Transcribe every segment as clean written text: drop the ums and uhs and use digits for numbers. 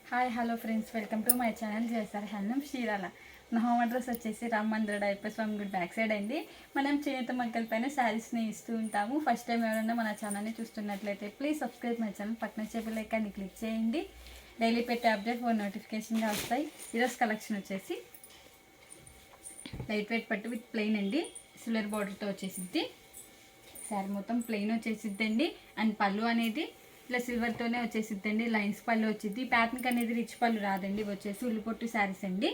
Hi hello friends, welcome to my channel Jesar handloom Chirala. నా home address వచ్చేసి రామ్ మందిర్ డైపర్ స్వామి గుడ్ బ్యాక్ సైడ్ అండి. మనం చేనేత మగ్గల పైన శారీస్ని ఇస్తూ ఉంటాము. ఫస్ట్ టైం ఎవరైనా మన ఛానల్ని చూస్తున్నట్లయితే ప్లీజ్ సబ్స్క్రైబ్ మై ఛానల్, పక్కన బెల్ ఐకాన్ని క్లిక్ చేయండి. డైలీ పెట్టే అప్డేట్ ఫోన్ నోటిఫికేషన్గా వస్తాయి. ఈరోజు కలెక్షన్ వచ్చేసి లైట్ వెయిట్ పట్టు విత్ ప్లెయిన్ అండి, సిల్వర్ బార్డర్తో వచ్చేసిద్ది. శారీ మొత్తం ప్లెయిన్ వచ్చేసిద్దండి. అండ్ పళ్ళు అనేది ఇలా సిల్వర్తోనే వచ్చేసిద్దండి. లైన్స్ పళ్ళు వచ్చింది. ప్యాటర్న్ అనేది రిచ్ పళ్ళు రాదండి. ఇవి వచ్చేసి ఉల్లిపొట్టు శారీస్ అండి.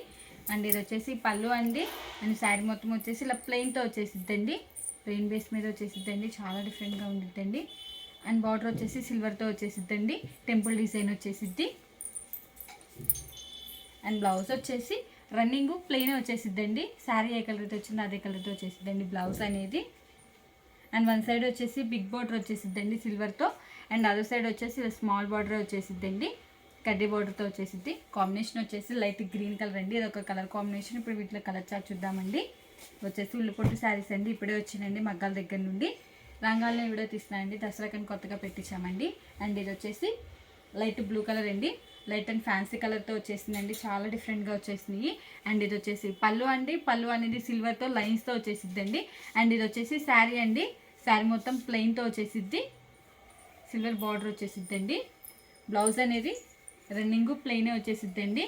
అండ్ ఇది వచ్చేసి పళ్ళు అండి. అండ్ శారీ మొత్తం వచ్చేసి ఇలా ప్లెయిన్తో వచ్చేసిద్దండి. ప్లెయిన్ బేస్ మీద వచ్చేసిద్దండి. చాలా డిఫరెంట్గా ఉండిద్దండి. అండ్ బార్డర్ వచ్చేసి సిల్వర్తో వచ్చేసిద్దండి. టెంపుల్ డిజైన్ వచ్చేసిద్ది. అండ్ బ్లౌజ్ వచ్చేసి రన్నింగ్ ప్లెయిన్ వచ్చేసిద్దండి. శారీ ఏ కలర్తో వచ్చిందో అదే కలర్తో వచ్చేసిద్దండి బ్లౌజ్ అనేది. అండ్ వన్ సైడ్ వచ్చేసి బిగ్ బార్డర్ వచ్చేసిద్దండి సిల్వర్తో. అండ్ అదర్ సైడ్ వచ్చేసి స్మాల్ బార్డర్ వచ్చేసిద్దండి, కడ్డీ బార్డర్తో వచ్చేసిద్ది. కాంబినేషన్ వచ్చేసి లైట్ గ్రీన్ కలర్ అండి. ఇది ఒక కలర్ కాంబినేషన్. ఇప్పుడు వీటిలో కలర్ చార్ట్ చూద్దామండి. వచ్చేసి ఉల్లిపొట్టు శారీస్ అండి. ఇప్పుడే వచ్చిందండి మగ్గాల దగ్గర నుండి. రంగాల్లో వీడియో తీస్తున్నానండి, దసరా కానీ కొత్తగా పెట్టించామండి. అండ్ ఇది వచ్చేసి లైట్ బ్లూ కలర్ అండి. లైట్ అండ్ ఫ్యాన్సీ కలర్తో వచ్చేసిందండి. చాలా డిఫరెంట్గా వచ్చేసినాయి. అండ్ ఇది వచ్చేసి పళ్ళు అండి. పళ్ళు అనేది సిల్వర్తో లైన్స్తో వచ్చేసిద్దండి. అండ్ ఇది వచ్చేసి శారీ అండి. శారీ మొత్తం ప్లెయిన్తో వచ్చేసిద్ది. సిల్వర్ బార్డర్ వచ్చేసిద్దండి. బ్లౌజ్ అనేది రన్నింగ్ ప్లెయినే వచ్చేసిద్దండి.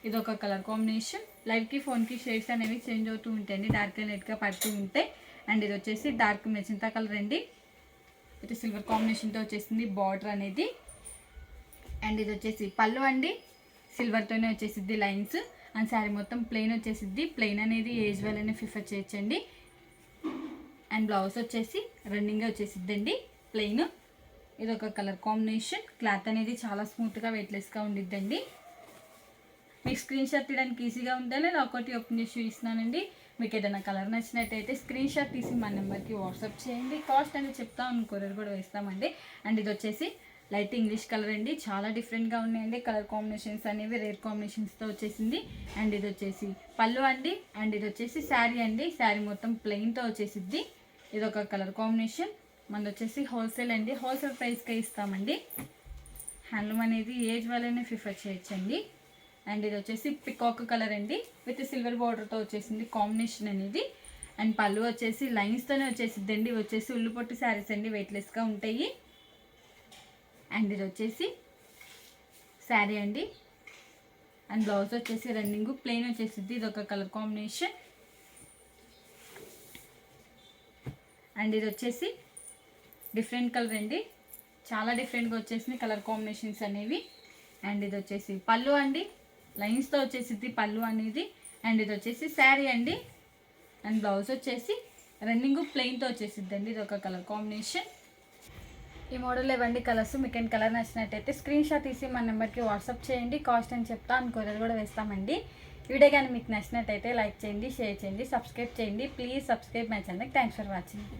ఇది ఒక కలర్ కాంబినేషన్. లైట్కి ఫోన్కి షేడ్స్ అనేవి చేంజ్ అవుతూ ఉంటాయండి, డార్క్ అండ్ లైట్గా పడుతూ ఉంటాయి. అండ్ ఇది వచ్చేసి డార్క్ మెజంతా కలర్ అండి. ఇది సిల్వర్ కాంబినేషన్తో వచ్చేసింది బార్డర్ అనేది. అండ్ ఇది వచ్చేసి పళ్ళు అండి. సిల్వర్తోనే వచ్చేసిద్ది లైన్స్. అండ్ శారీ మొత్తం ప్లెయిన్ వచ్చేసిద్ది. ప్లెయిన్ అనేది ఏజ్ వెల్ అనే ప్రిఫర్ చేయొచ్చండి. అండ్ బ్లౌజ్ వచ్చేసి రన్నింగ్ వచ్చేసిద్దండి ప్లెయిన్. ఇది ఒక కలర్ కాంబినేషన్. క్లాత్ అనేది చాలా స్మూత్గా వెయిట్లెస్గా ఉండిద్దండి. మీకు స్క్రీన్ షాట్ తీయడానికి ఈజీగా ఉందని నేను ఒకటి ఓపెన్ చేసి చూపిస్తున్నానండి. మీకు ఏదైనా కలర్ నచ్చినట్టయితే స్క్రీన్ షాట్ తీసి మన నెంబర్కి వాట్సాప్ చేయండి. కాస్ట్ అనేది చెప్తాను, కొరియర్ కూడా వేస్తామండి. అండ్ ఇది వచ్చేసి లైట్ ఇంగ్లీష్ కలర్ అండి. చాలా డిఫరెంట్గా ఉన్నాయండి కలర్ కాంబినేషన్స్ అనేవి, రేర్ కాంబినేషన్స్తో వచ్చేసింది. అండ్ ఇది వచ్చేసి పళ్ళు అండి. అండ్ ఇది వచ్చేసి శారీ అండి. శారీ మొత్తం ప్లెయిన్తో వచ్చేసిద్ది. ఇది ఒక కలర్ కాంబినేషన్. మనది వచ్చేసి హోల్సేల్ అండి. హోల్సేల్ ప్రైస్కే ఇస్తామండి. హ్యాండ్లూమ్ అనేది ఏజ్ వాళ్ళనే ప్రిఫర్ చేయొచ్చండి. అండ్ ఇది వచ్చేసి పికాక్ కలర్ అండి, విత్ సిల్వర్ బార్డర్తో వచ్చేసింది కాంబినేషన్ అనేది. అండ్ పళ్ళు వచ్చేసి లైన్స్తోనే వచ్చేసిద్దండి. వచ్చేసి ఉల్లిపొట్టు శారీస్ అండి, వెయిట్లెస్గా ఉంటాయి. అండ్ ఇది వచ్చేసి శారీ అండి. అండ్ బ్లౌజ్ వచ్చేసి రన్నింగ్ ప్లెయిన్ వచ్చేసిద్ది. ఇది ఒక కలర్ కాంబినేషన్. అండ్ ఇది వచ్చేసి డిఫరెంట్ కలర్ అండి. చాలా డిఫరెంట్గా వచ్చేసింది కలర్ కాంబినేషన్స్ అనేవి. అండ్ ఇది వచ్చేసి పళ్ళు అండి. లైన్స్తో వచ్చేసిద్ది పళ్ళు అనేది. అండ్ ఇది వచ్చేసి శారీ అండి. అండ్ బ్లౌజ్ వచ్చేసి రన్నింగ్ ప్లెయిన్తో వచ్చేసిద్దండి. ఇది ఒక కలర్ కాంబినేషన్. ఈ మోడల్ ఇవ్వండి కలర్స్. మీకు ఏం కలర్ నచ్చినట్టయితే స్క్రీన్ షాట్ తీసి మన నెంబర్కి వాట్సాప్ చేయండి. కాస్ట్ అని చెప్తాను, కొరియర్ కూడా వేస్తామండి. వీడియో కానీ మీకు నచ్చినట్టయితే లైక్ చేయండి, షేర్ చేయండి, సబ్స్క్రైబ్ చేయండి. Please subscribe my channel. Thanks for watching.